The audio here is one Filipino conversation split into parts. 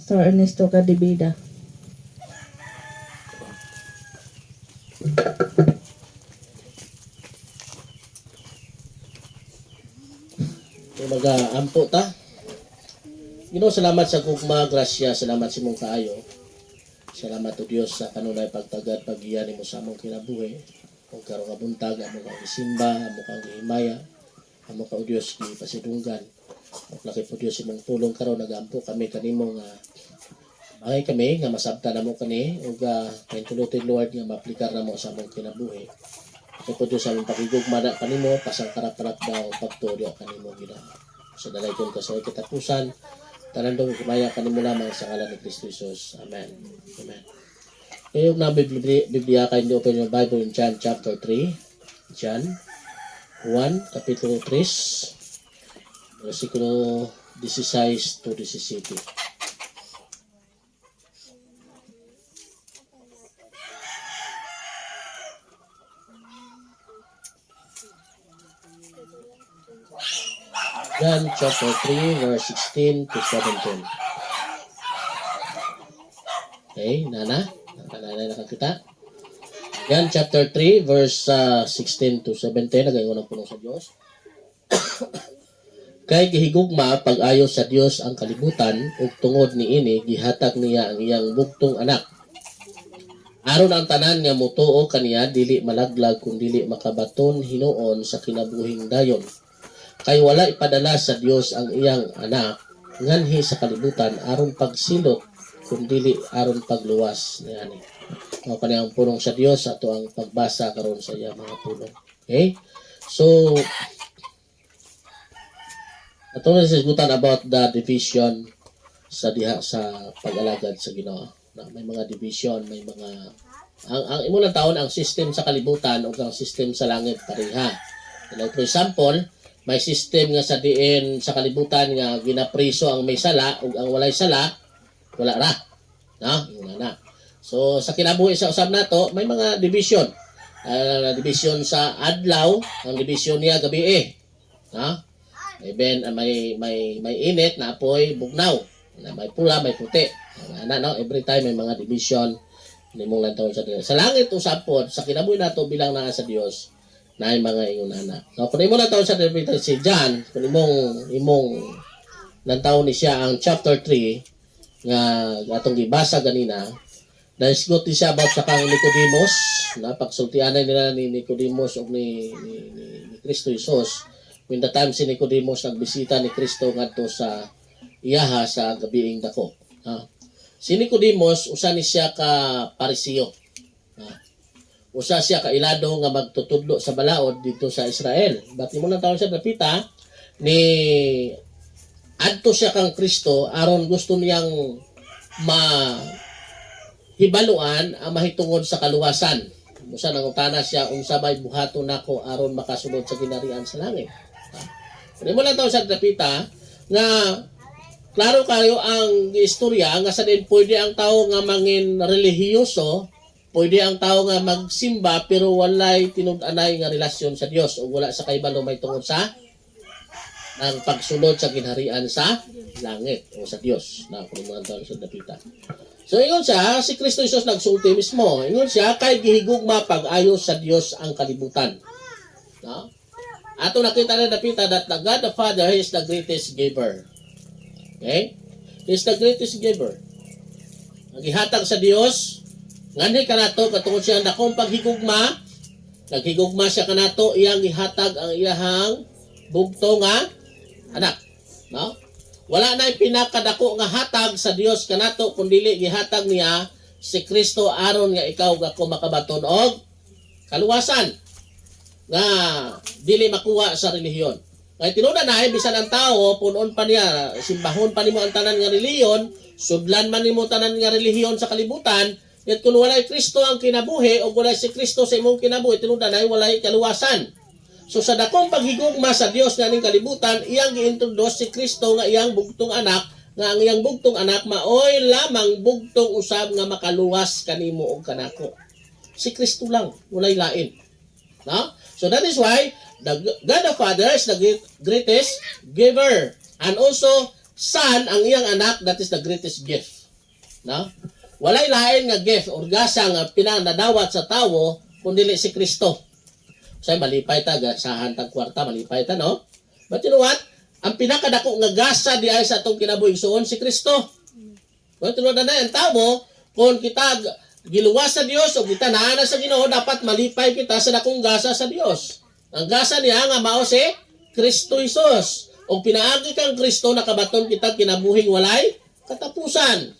Pastor Ernesto Cadibida. Mag-ampo ta. Ginoo, salamat sa kugma, grasya, salamat sa imong kaayo. Salamat o Dios sa kanunay pagtagad paggiya nimo sa among kinabuhi. Kung karon nga buntag amo kang isimba, amo kang gihimaya, amo ka o Dios gi pasidunggan. Laki po Dios imong tulong karon nagampo kami kanimo nga bagay kami nga masabtan namo kani ug kaintulutin Lord nga maaplikar namo sa among kinabuhi. Laki po Dios sa among pakigugma na kanimo pasang karap-karap daw pagtuo kanimo Ginoo. Sa dalay kon kasay katapusan tanan dong kumaya kanimo lamang sa ngalan ni Kristo Jesus. Amen. Amen. Kayo na Biblia kayo niyo open your Bible in John chapter 3. John 1 kapitulo 3 versikulo 16 to 17. John chapter 3 verse 16 to 17. Okay, nana? Nanay nakakita? John chapter 3 verse 16 to 17. Nagayon ng punong sa Diyos. Kay gihigugma pag-ayo sa Dios ang kalibutan ug tungod niini gihatag niya ang iyang bugtong anak. Aron ang tanan nga motuo kaniya dili malaglag kung dili makabaton hinuon sa kinabuhing dayon. Kay wala ipadala sa Dios ang iyang anak nganhi sa kalibutan aron pagsilot kundi aron pagluwas niani. Mao kaniyang punong sa Dios ato ang pagbasa karon sa iya mga pulong. Okay? So ato na sigutan about the division sa diha sa pag-alagad sa Ginoo. Na may mga division, may mga ang imo lang taon ang system sa kalibutan ug ang system sa langit pareha. Like for example, may system nga sa diin sa kalibutan nga ginapriso ang may sala ug ang walay sala wala ra. No? Yun na. So sa kinabuhi sa usab nato may mga division. Division sa adlaw, ang division niya gabi no? Even may init na apoy bugnaw. Na may pula, may puti. No? Every time may mga division nimong lantaw sa langit usab pod sa kinabuhi nato bilang naa sa Dios na ay mga ingon anak. No, kung imo lantaw sa David si John, kung imong lantaw ni siya ang chapter 3 nga atong gibasa ganina, naisgot siya about sa kang Nicodemus, na pagsultianan nila ni Nicodemus ug ni Kristo Jesus. When the time si Nicodemus nagbisita ni Kristo ngadto sa iyaha sa gabiing dako. Si Nicodemus usa ni siya ka Pariseo. Usa siya kailado nga magtutudlo sa balaod dito sa Israel. Bati mo lang taon siya napita ni adto siya kang Kristo aron gusto niyang hibaluan ang mahitungod sa kaluwasan. Usa nangutana siya unsa bay buhaton nako aron makasulod sa ginarian sa langit. Bati mo lang taon siya napita nga klaro kayo ang istorya nga sa din pwede ang tao nga mangin relihiyoso. Pwede ang tao nga magsimba pero walay tinud-anay nga relasyon sa Dios o wala sa kaibalo may tungod sa ang pagsunod sa ginharian sa langit o sa Dios na kung mga sa dapita. So ingon siya, si Kristo Jesus nagsulti mismo. Ingon siya, kay gihigugma pag-ayo sa Dios ang kalibutan. No? Ato nakita na dapita that the God the Father is the greatest giver. Okay? He is the greatest giver. Ang ihatag sa Dios ngani kanato katungod siya dakong paghigugma, naghigugma siya kanato iyang gihatag ang iyahang bugto nga anak, no? Wala na pinakadako nga hatag sa Dios kanato kun dili gihatag niya si Kristo aron nga ikaw gako makabaton og kaluwasan nga dili makuha sa relihiyon. Kay tinuod na bisan ang tao punon pa niya simbahon pa nimo ang tanan nga relihiyon, sudlan man nimo tanan nga relihiyon sa kalibutan. Yat kung walay Kristo ang kinabuhi o walay si Kristo sa imong kinabuhi, tinudan ay walay kaluwasan. So sa dakong paghigugma sa Dios nga ning kalibutan, iyang giintroduce si Kristo nga iyang bugtong anak, nga ang iyang bugtong anak maoy lamang bugtong usab nga makaluwas kanimo og kanako. Si Kristo lang, walay lain. No? So that is why the God the Father is the greatest giver and also Son ang iyang anak, that is the greatest gift. No? Walay lain nga gift or gasa nga pinanadawat sa tawo kundi si Kristo. Say malipay ta sa hantang kwarta, malipay ta, no? But you know what? Ang pinakadako nga gasa di ay sa atong kinabuhing suon si Kristo. But you know na ang tawo kung kita giluwas sa Dios o kita naana sa Ginoo, dapat malipay kita sa dakong gasa sa Dios. Ang gasa niya nga mao si Kristo Jesus. O pinaagi kang Kristo, nakabaton kita kinabuhing walay katapusan.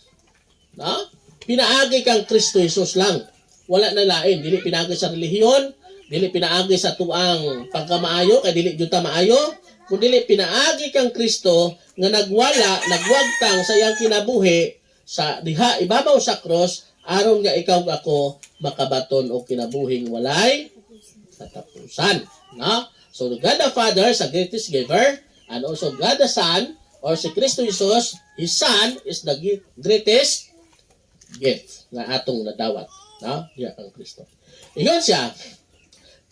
No? Pinaagi kang Kristo Jesus lang. Wala na lain. Dili pinaagi sa relihiyon, dili pinaagi sa tuang pagkamaayo, kay dili juta maayo, kundi pinaagi kang Kristo nga nagwagtang sa iyang kinabuhi sa diha ibabaw sa cross aron nga ikaw ako makabaton og kinabuhing walay katapusan. No? So God the Father sa greatest giver, and also God the Son, or si Kristo Jesus, His Son, is the greatest gift na atong nadawat. No? Diya ang Kristo. Ingon siya,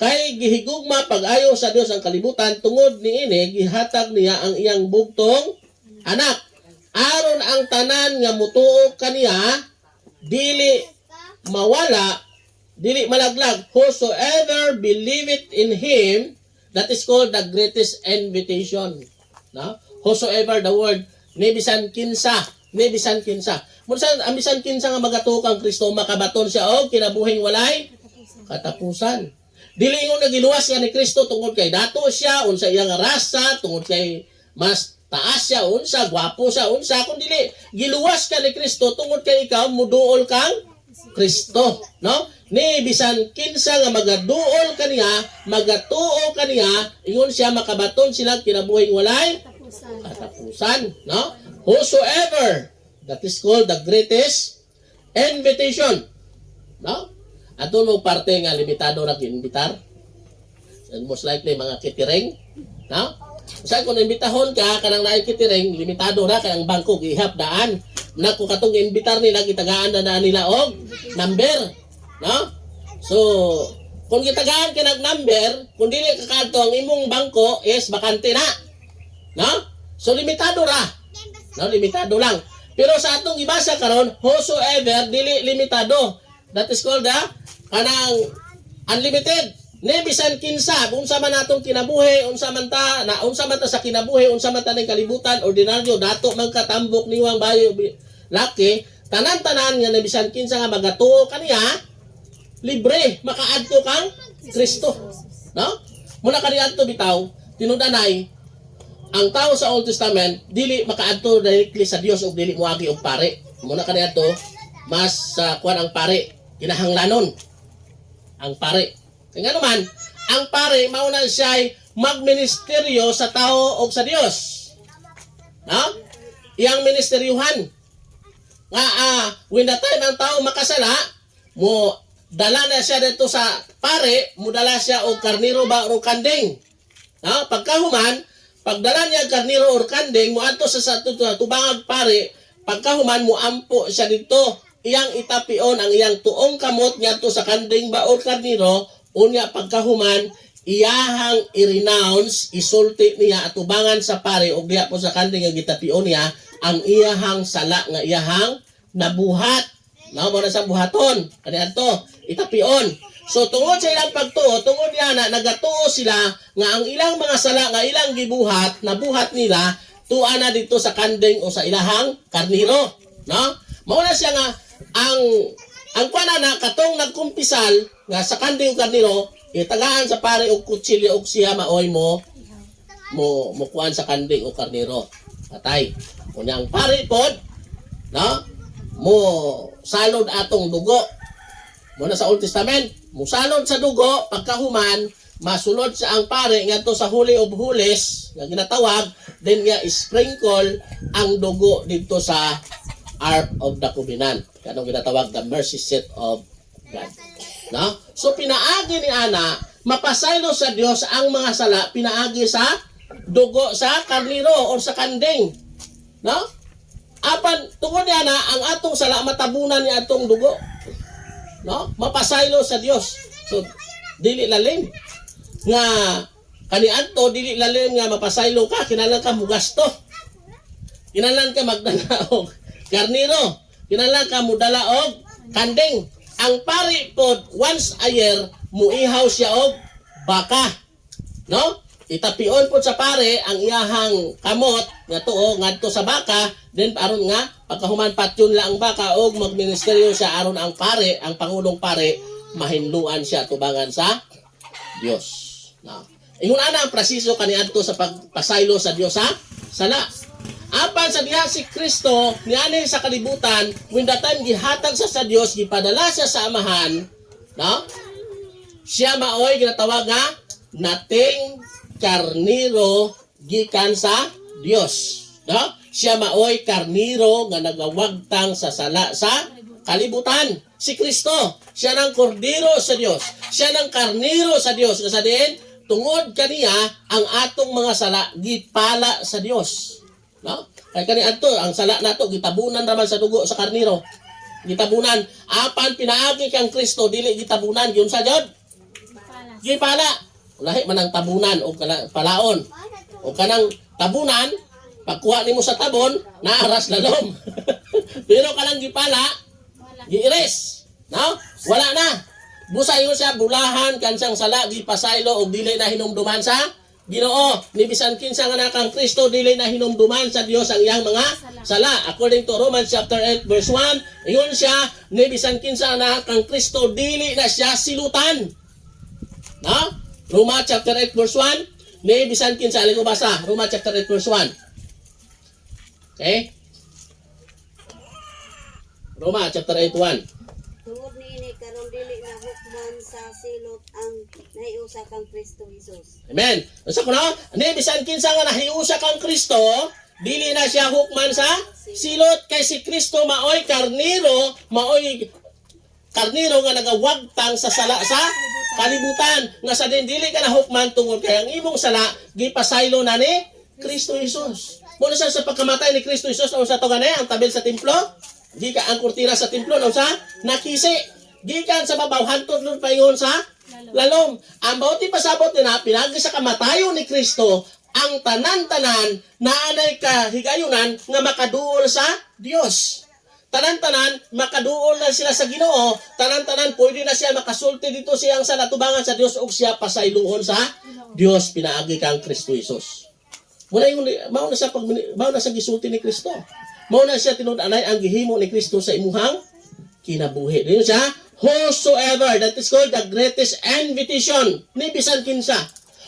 kay gihigugma pag-ayo sa Dios ang kalibutan, tungod niini gihatag niya ang iyang bugtong anak. Aron ang tanan nga mutuo kaniya, dili mawala, dili malaglag. Whosoever believeth in Him, that is called the greatest invitation. No? Whosoever, the word, nebisan kinsa. Munsan ang bisan kinsa nga magatuo kang Kristo, makabaton siya og kinabuhing walay katapusan. Dili ingon nagiluwas siya ni Kristo tungod kay dato siya, unsa iyang rasa, tungod kay mas taas siya, unsa, gwapo siya, unsa, kundi dili giluwas ka ni Kristo tungod kay ikaw muduol kang Kristo, no? Ni bisan kinsa nga magaduol kaniya, magatuo kaniya, ingon siya makabaton sila kinabuhing walay katapusan, no? Whosoever, that is called the greatest invitation, no? Ato mo parte nga limitado ra kinbitar. And most likely mga kitiring, no? Sa kung imbitahon ka kanang naay kitiring, limitado ra kay ang bangko gihap daan. Nako katong imbitar nila gitagaan na nila og number, no? So kung gitagaan ka nag number, kung dili ka kadto ang imong bangko is bakante na, no? So limitado ra, no? Limitado lang. Pero sa atong gibasa karon, whosoever dili limitado, that is called the kanang unlimited. Ne bisan kinsa, unsa man natong kinabuhi, unsa man ta sa kinabuhi, unsa man ta ning kalibutan, ordinaryo, dato man katambok niwang bayo laki, tanan-tanan nga ne bisan kinsa nga magatuo kaniya, libre makaadto kang Kristo. No? Muna kaniadto bitaw, tinudanay ang tao sa Old Testament dili makaadto directly sa Dios og dili moagi og pare. Muna kaniadto mas kuan ang pare, kinahanglanon ang pare. Kaya naman, ang pare, mauna siya magministeryo sa tao o sa Diyos. No? Iyang ministeryuhan. Nga, when the time ang tao makasala, mo dala na siya dito sa pare, mo dala siya o karniro ba o kanding. No? Pagkahuman, pagdala niya karniro o kanding, mo ato sa tubangag pare, pagkahuman mo ampo siya dito, iyang itapion ang iyang tuong kamot niya to sa kanding ba o karniro, unya pagkahuman, iyahang i-renounce, isulti niya atubangan sa pare o diya po sa kanding ang gitapion niya, ang iyahang sala nga iyahang nabuhat. No, mo na sa buhaton. Kaniyan to, itapion. So tungod sa ilang pagtuo, tungod niya na nagatuo sila nga ang ilang mga sala nga ilang gibuhat, nabuhat nila, tuan na dito sa kanding o sa ilahang karniro. No? Mao na siya nga ang kuana na katong nagkumpisal nga sa kanding o karniro, itagaan sa pare og kutsilyo og siya maoy mo kuan sa kanding o karniro. Patay. Kunya ang pare pod, no? Mo salod atong dugo. Muna sa Old Testament, mo salod sa dugo pagkahuman, masulod sa ang pare ngadto sa huli of hulis nga ginatawag, then nga sprinkle ang dugo dito sa Ark of the Covenant. Kanong ginatawag the mercy seat of God. No? So pinaagi ni Ana, mapasaylo sa Dios ang mga sala, pinaagi sa dugo sa karniro o sa kanding. No? Apan tungod ni Ana, ang atong sala matabunan ni atong dugo. No? Mapasaylo sa Dios. So dili lalim nga kaniadto, dili lalim nga mapasaylo ka, kinahanglan ka mugasto. kinahanglan ka magdala og karniro, kinahanglan ka mudala og kanding. Ang pari pod once a year muihaw siya og baka, no? Itapion po sa pare ang iyahang kamot nga tuo ngadto sa baka, then aron nga pagkahuman patyon lang ang baka og magministeryo siya aron ang pare, ang pangulong pare mahinluan siya tubangan sa Dios. No. Ingon ana ang proseso kaniadto sa pagpasaylo sa Dios sa sala. Apan sa diha si Kristo niani sa kalibutan, when the time gihatag sa Dios, gipadala siya sa amahan, no? Siya maoy ginatawag nga nating karniro gikan sa Dios, no? Siya maoy karniro nga nagawagtang sa sala sa kalibutan. Si Kristo, siya ng kordero sa Dios. Siya ng karniro sa Dios. Kasi din, tungod kaniya ang atong mga sala gipala sa Dios. No? Kaya kani adto ang sala nato gitabunan raman sa dugo sa karniro. Gitabunan. Apan pinaagi kang Kristo dili gitabunan yun sa Dios. Gipala. Lahi man ang tabunan o palaon. O kanang tabunan, pagkuha nimo sa tabon, naaras lalom. Pero kanang gipala, giiris. No? Wala na. Busa yun siya, bulahan, kansang sala, gipasaylo, o dili na hinumduman sa Ginoo. Ni bisan kinsa nga nakang Kristo, dili na hinumduman sa Dios ang iyang mga sala. According to Romans chapter 8 verse 1, iyon siya, ni bisan kinsa nga nakang Kristo, dili na siya silutan. No? Roma chapter 8 verse 1, ni bisan kinsa aling ko basa. Roma chapter 8 verse 1. Okay? Roma chapter 8 1. Tungod niini karon dili na hukman sa silot ang nahiusa kang Kristo Jesus. Amen. Unsa ko na? Ni bisan kinsa nga nahiusa kang Kristo, dili na siya hukman sa silot, kay si Kristo maoy karniro nga nagawagtang sa sala sa kalibutan, nga sa din dili ka na hukman tungod kay ang imong sala gipasaylo na ni Kristo Jesus. Muna sa pagkamatay ni Kristo Jesus, sa to ganay ang tabil sa templo, di ka ang kurtina sa templo no sa nakisi, gikan sa babaw hantod nun paingon sa lalom. Ang bawti pasabot na pinagi sa kamatayon ni Kristo, ang tanan-tanan naanay kahigayunan nga makaduol sa Dios. Tanan-tanan makaduol na sila sa Ginoo, tanan-tanan pwede na siya makasulti dito siyang sa natubangan sa Dios ug siya pasayloon sa Dios pinaagi kang Kristo Jesus. Muna yung mao na sa gisulti ni Kristo. Mao na siya tinud-anay ang gihimo ni Kristo sa imuhang kinabuhi. Dino siya, whosoever, that is called the greatest invitation. Ni bisan kinsa,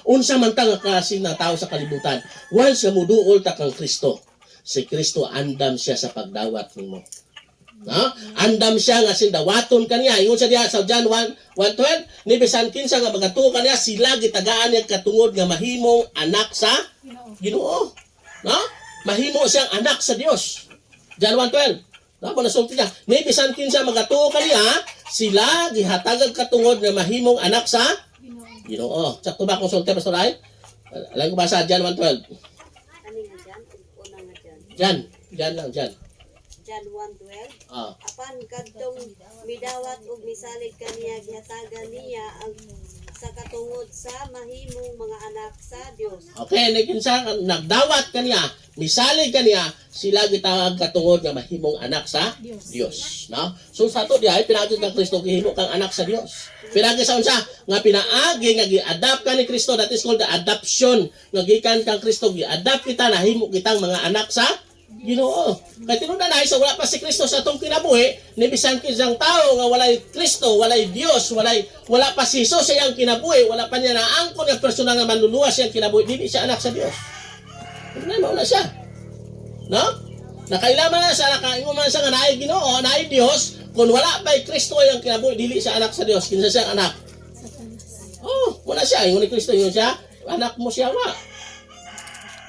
unsa man ta nga klase na tao sa kalibutan, once nga muduol ta kang Kristo, si Kristo andam siya sa pagdawat nimo. No? Andam siya nga sindawaton kaniya. Ingon siya diha sa John 1:12, ni bisan kinsa nga magatuo kaniya, sila gitagaan niya katungod nga mahimong anak sa Ginoo. No? Mahimo siyang anak sa Dios. John 1:12. No, nasulti niya. Ni bisan kinsa magatuo kaniya, sila gihatagag katungod nga mahimong anak sa Ginoo. Sakto ba kung sulti Pastor Ay? Alam ko ba sa John 1:12? Ani nga dyan? Una nga dyan. Jan lang, Jan. John 1:12. Ah. Apan kadtong midawat ug misalig kaniya gihatagan niya ang sa katungod sa mahimong mga anak sa Dios. Okay, kinsa nagdawat kaniya, misalig kaniya, sila gitawag katungod nga mahimong anak sa Dios. No? So sa to diay pinaagi kang Kristo gihimo kang anak sa Dios. Pinaagi sa unsa nga pinaagi nga gi-adapt ka ni Kristo, that is called the adoption. Nga gikan kang Kristo gi-adapt kita nahimo kitang mga anak sa Ginoo. Kay tinuod na sa wala pa si Kristo sa atong kinabuhi, ni bisan kinsang tao nga walay Kristo, walay Dios, wala pa si Jesus sa iyang kinabuhi, wala pa niya naangkon nga personal nga manluluwas siyang kinabuhi, dili siya anak sa Dios. Ano na siya? No? Nakailaman na siya, nakaingon man siya nga naay Ginoo, naay Dios, kung wala pa Kristo iyang kinabuhi, dili siya anak sa Dios. Kinsa siya anak? Oh, wala siya. Ingon ni Kristo yun siya, anak mo siya wa.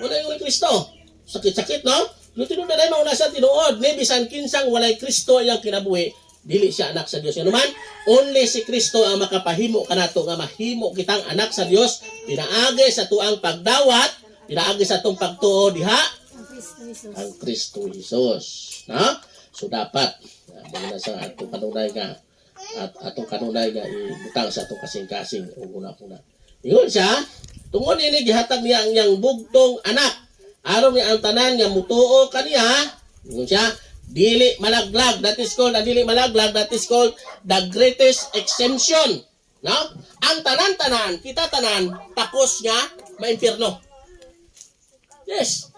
Wala ingon ni Kristo. Sakit-sakit, no? Lutino na dahil mauna siya tinuod, ni bisan kinsang walay Kristo iyang kinabuhi, dili siya anak sa Dios. Ano man, only si Kristo ang makapahimo kanato nga mahimo kitang anak sa Dios, pinaagi sa tuang pagdawat, pinaagi sa tong pagtuo diha ang Kristo Jesus. Na? So dapat muna sa atong kanunay nga ibutang sa atong kasing-kasing ug una-una. Ingon siya, tungod ini gihatag niya ang iyang bugtong anak. aron ni ang tanan nga mutuo kaniya, ingon siya, dili malaglag. That is called, dili malaglag, that is called the greatest exemption. No? Ang tanan-tanan, kita tanan, takos nga maimpyerno. Yes.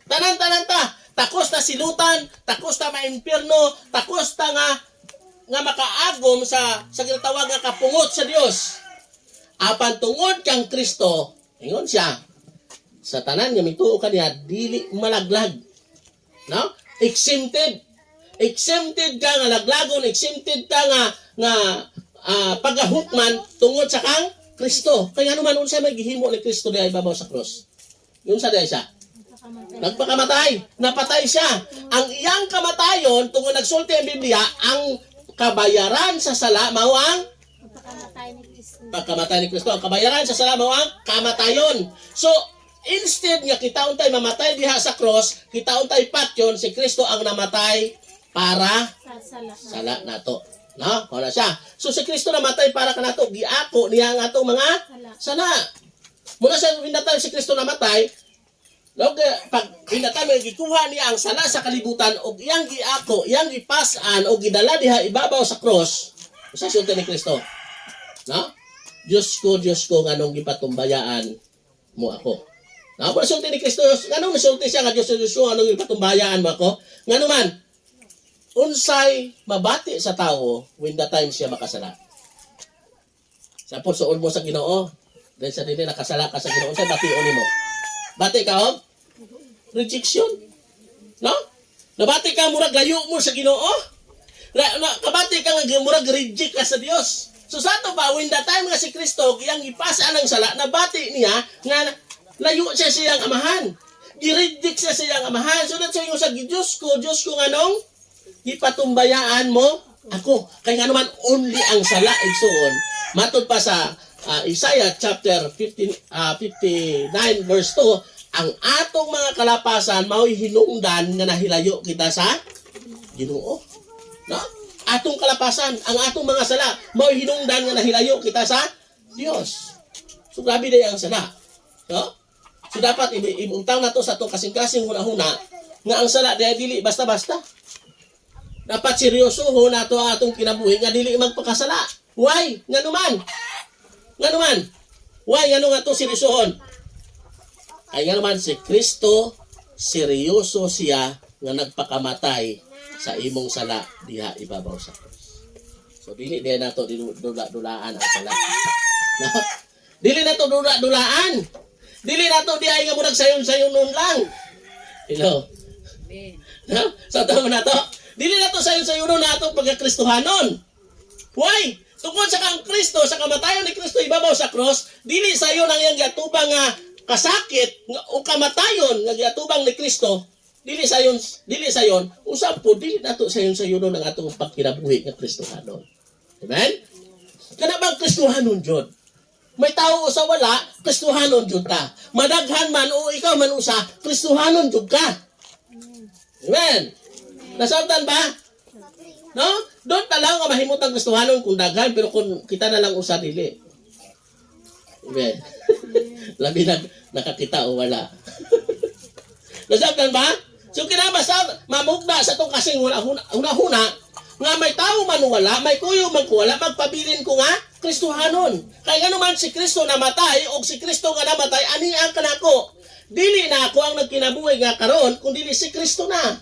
Tanan-tanan ta. Takos ta silutan, takos ta maimpyerno, takos ta nga makaagom sa ginatawag nga kapungot sa Dios. Apan tungod kang Kristo, ingon siya, sa tanan nga mituo kaniya dili malaglag. No? Exempted. Exempted ka nga laglagon, exempted ka nga pagahukman tungod sa kang Kristo. Kaya naman unsa may gihimo ni Kristo diay ibabaw sa cross? Yun sa diay siya. Nagpakamatay, napatay siya. Ang iyang kamatayon, tungkol nagsulti ang Biblia, ang kabayaran sa sala, mao ang pagkamatay ni Kristo. Ang kabayaran sa sala, mao ang kamatayon. So, instead nga kita untay mamatay diha sa cross, kita untay patyon, si Kristo ang namatay para sala nato. No? Wala siya. So, si Kristo namatay para kanato, giako niya ang atong mga sala. Muna sa pinatay si Kristo namatay, pag hinatay gikuha niya ang sala sa kalibutan o iyang giako, iyang gipasan o gidala diha ibabaw sa cross, sa sulti ni Kristo. No? Diyos ko, nganong gipatumbayaan mo ako. No? Pero sulti ni Kristo, nganong misulti siya nga Diyos ko, nganong gipatumbayaan mo ako? Ngano man, unsay mabati sa tao when the time siya makasala. Sapos suol mo sa Ginoo, dahil sa dili nakasala ka sa Ginoo, unsay bation nimo? Bati ka og rejection. No? Nabati ka murag layo mo sa Ginoo. Kabati ka nga murag reject ka sa Dios. So sa ato ba when the time nga si Kristo iyang ipasa ang sala, nabati niya nga layo siya siyang amahan. I-reject siya siyang amahan. So that's why sa Diyos ko nganong ipatumbayaan mo ako. Kay nga naman only ang sala igsuon. Matod pa sa Isaiah chapter 59 verse 2, ang atong mga kalapasan mao'y hinungdan nga nahilayo kita sa Ginoo. No? Atong kalapasan, ang atong mga sala mao'y hinungdan nga nahilayo kita sa Dios. So grabe day ang sala. No? So dapat ibutang na to sa to kasing-kasing huna-huna nga ang sala dili basta-basta. Dapat seryosohon nato ang atong kinabuhi nga dili magpakasala. Why? Nganuman? Why? Ano nga to seryosohon? Ay nga naman si Kristo, seryoso siya nga nagpakamatay sa imong sala diha ibabaw sa cross. So dili nato dula-dulaan ang sala. No? Dili nato dula-dulaan. Dili nato diha nga murag sayon-sayonon lang. Hello. Amen. No? Sa tama nato. Dili nato sayon-sayonon nato pagkakristohanon. Why? Tungkol sa kang Kristo, sa kamatayon ni Kristo ibabaw sa cross, dili sayon ang iyang giatubang nga kasakit o kamatayon nga giatubang ni Kristo, dili sayon usab po dili nato sayon ang atong pagkinabuhi nga Kristohanon. Amen? Kana bang Kristohanon jud? May tao sa wala, Kristohanon jud ta. Madaghan man o ikaw man usa, Kristohanon jud ka. Amen. Nasabtan ba? No? Doon talaga nga mahimutang Kristohanon kung daghan, pero kung kita na lang usa dili. Amen. Labi na nakakita o wala. Nasabtan ba? So kinabasa, mamugda sa itong kasing huna-huna, nga may tao man wala, may kuyo man wala, magpabilin ko nga, Kristohanon. Kaya nga naman si Kristo namatay, o si Kristo nga namatay, ani ang kanako. Dili na ako ang nagkinabuhi nga karon, kung dili si Kristo na.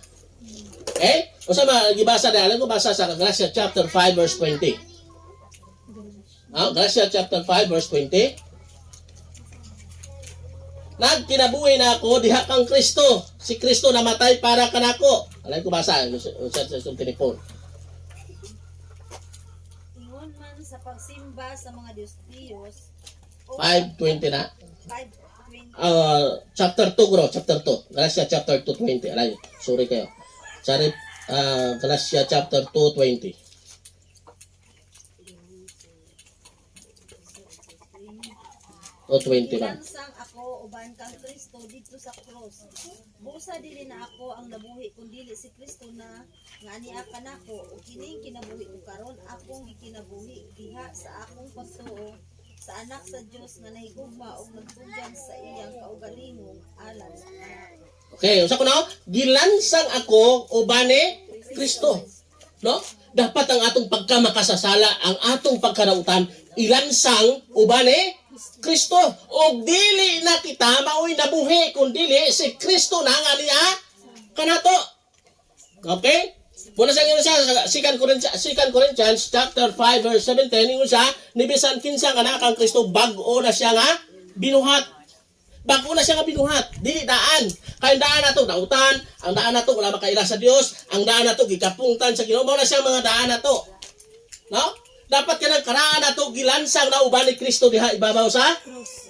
Okay? O sa magibasa na, alam ko basa sa Galatia chapter 5 verse 20. Galatia chapter 5 verse 20. Nagkinabuhi na ako diha kang Kristo. Si Kristo namatay para kanako. Alam ko basa sa telefon. Ingon man sa pagsimba sa mga Diyos. 5:20 na. 5:20. Chapter 2 bro, chapter 2. Galatia chapter 2:20. Alay, sorry kayo. Sorry, Galatia chapter 2:20. O 21. Ilansang ako uban kang Kristo dito sa cross. Busa dili na ako ang nabuhi kun dili si Kristo na nga ania kanako ug kini kinabuhi ko karon akong gikinabuhi diha sa akong pagtuo sa anak sa Dios nga nahigugma og nagtugyan sa iyang kaugalingong alang sa anak. Okay, unsa ko na? Gilansang ako uban ni Kristo. No? Dapat ang atong pagkamakasasala, ang atong pagkarautan, ilansang uban ni Kristo. O dili na kita maoy nabuhi, kung dili si Kristo na nga niya kanato. Okay? Muna sa inyo sa 2 Corinthians chapter 5 verse 17, ingon siya, nibisan kinsa nga kang Kristo, bag-o na siya nga binuhat. Bago na siya nga binuhat, dili daan. Kaya daan na to, dautan, ang daan na to, wala makaila sa Dios, ang daan na to, gikapungtan sa Ginoo, mao na siya mga daan na to. No? Dapat ka ng karaan na to, gilansang na uban ni Kristo diha ibabaw sa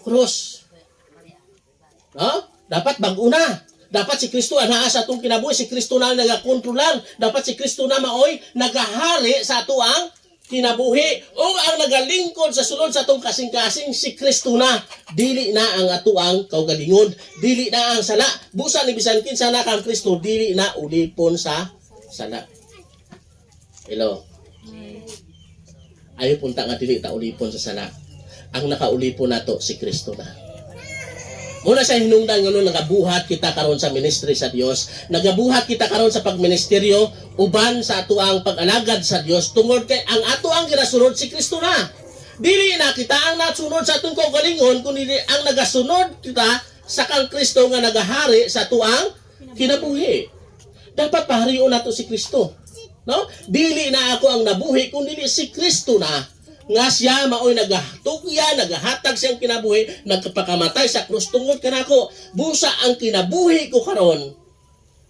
krus. No? Dapat bago na. Dapat si Kristo anaa sa atong kinabuhi, si Kristo na nagakontrolar. Dapat si Kristo na maoy nagahari sa atuang kinabuhi. O ang nagalingkod sa sulod sa atong kasing-kasing si Kristo na. Dili na ang atuang kaugalingon, dili na ang sala. Busa ni bisan kinsa na kang Kristo, dili na ulipon sa sala. Hello. Ayaw punta nga dili ta ulipon sa sala. Ang nakaulipon nato si Kristo na. Muna sa hinungdan nga nagabuhat kita karon sa ministry sa Dios, nagabuhat kita karon sa pagministeryo uban sa atuang pag-alagad sa Dios tungod kay ang atuang ginasunod si Kristo na. Dili na kita ang nasunod sa atong kaugalingon kundi ang nagasunod kita sa kang Kristo nga nagahari sa atuang kinabuhi. Dapat paharion nato si Kristo. No? Dili na ako ang nabuhi kundi si Kristo na. Nga siya maoy nagahatugya, nagahatag siyang kinabuhi, nagpakamatay sa krus tungod kanako. Busa ang kinabuhi ko karon.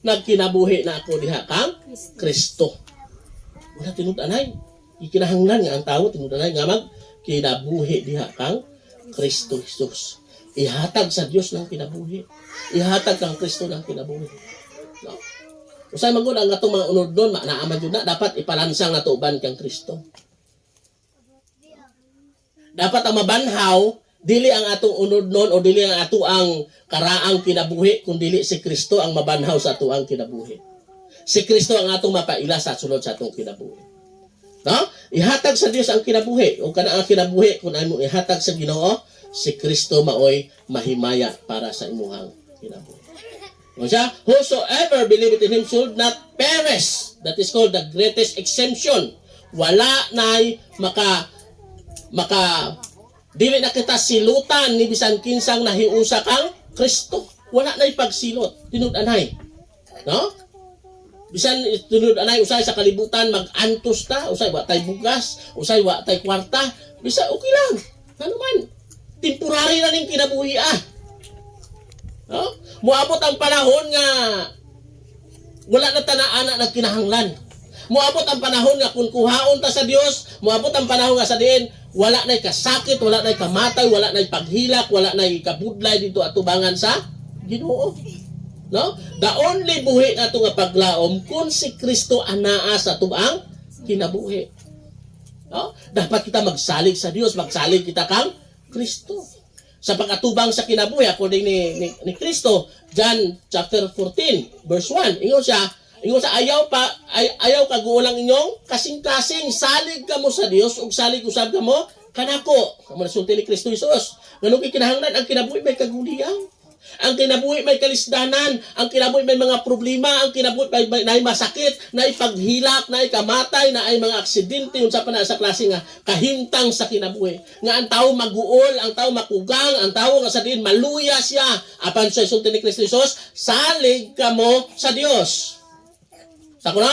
Nagkinabuhi na ako diha kang Kristo. Wala tinud-anay. Ikinahanglan nga ang tawo tinud-anay nga magkinabuhi diha kang Kristo Jesus. Ihatag sa Dios ng kinabuhi. Ihatag kang Kristo ng kinabuhi. No? Usay magud ang atong mga unod doon, naaman jud na dapat ipalansang nato uban kang Kristo. Dapat ang mabanhaw, dili ang atong unod nun o dili ang ato ang karaang kinabuhi, kung dili si Kristo ang mabanhaw sa ato ang kinabuhi. Si Kristo ang atong mapaila sa sulod sa atong kinabuhi. No? Ihatag sa Dios ang kinabuhi. O kana ang kinabuhi, kung ano ihatag sa Ginoo, si Kristo maoy mahimaya para sa imuhang kinabuhi. O siya, whosoever believeth in Him should not perish. That is called the greatest exemption. Wala na'y dili na kita silutan ni bisan kinsang nahiusa kang Kristo. Wala na ipagsilot. Tinud-anay. No? Bisan tinud-anay usay sa kalibutan mag-antos ta, usay wa tay bugas, usay wa tay kwarta, bisa okay lang. Ano man? Temporary na ning kinabuhi No? Moabot ang panahon nga wala na tanaan na kinahanglan. Moabot ang panahon nga kung kuhaon ta sa Dios, moabot ang panahon nga sa diin wala na'y kasakit, wala na'y kamatay, wala na'y paghilak, wala na'y kabudlay dito atubangan sa Ginoo. No? The only buhi nato nga paglaom kung si Kristo anaa sa tubang kinabuhi. No? Dapat kita magsalig sa Dios, magsalig kita kang Kristo. Sa pag-atubang sa kinabuhi according ni Kristo, John chapter 14 verse 1. Ingon sa ayaw kagulang inyong kasing-kasing, salig kamo sa Dios ug salig usab kamo kanako. Kamo nasulti ni Kristo Jesus. Nganong kinahanglan ang kinabuhi may kaguliang, ang kinabuhi may kalisdanan, ang kinabuhi may mga problema, ang kinabuhi may naay masakit, naay paghilak, naay kamatay, naay mga aksidente unsa pa na sa klase nga kahimtang sa kinabuhi. Nga ang tawo maguol, ang tawo makugang, ang tawo nga sa diin maluya siya. Apan sa sulti ni Kristo Jesus, salig kamo sa Dios. Sako na?